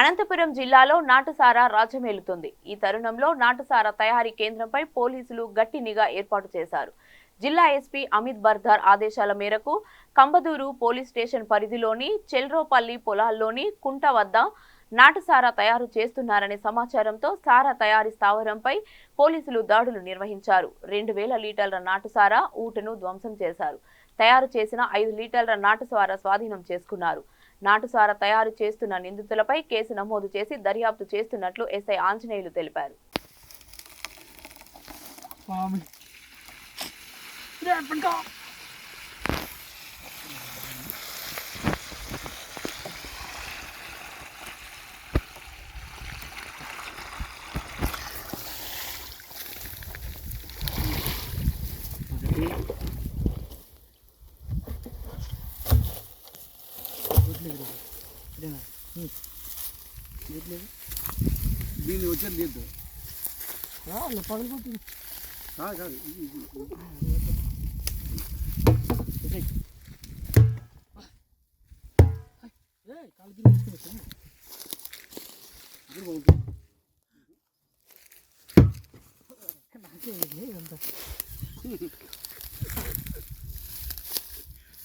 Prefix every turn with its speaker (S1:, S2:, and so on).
S1: అనంతపురం జిల్లాలో నాటుసారా రాజ్యమేలుతుంది. ఈ తరుణంలో నాటుసారా తయారీ కేంద్రంపై పోలీసులు గట్టి నిఘా ఏర్పాటు చేశారు. జిల్లా ఎస్పీ అమిత్ బర్ధార్ ఆదేశాల మేరకు కంబదూరు పోలీస్ స్టేషన్ పరిధిలోని చెల్రోపల్లి పొలాల్లోని కుంట వద్ద నాటుసారా తయారు చేస్తున్నారనే సమాచారంతో సారా తయారీ స్థావరంపై పోలీసులు దాడులు నిర్వహించారు. 2000 లీటర్ల నాటుసారా ఊటను ధ్వంసం చేశారు. తయారు చేసిన 5 లీటర్ల నాటుసారా స్వాధీనం చేసుకున్నారు. నాటుసారా తయారు చేస్తున్న నిందితులపై కేసు నమోదు చేసి దర్యాప్తు చేస్తున్నట్లు ఎస్ఐ ఆంజనేయులు తెలిపారు.
S2: దీన్ని వచ్చేది లేదు
S3: పగలగొట్టి
S2: కాదు
S3: నాకే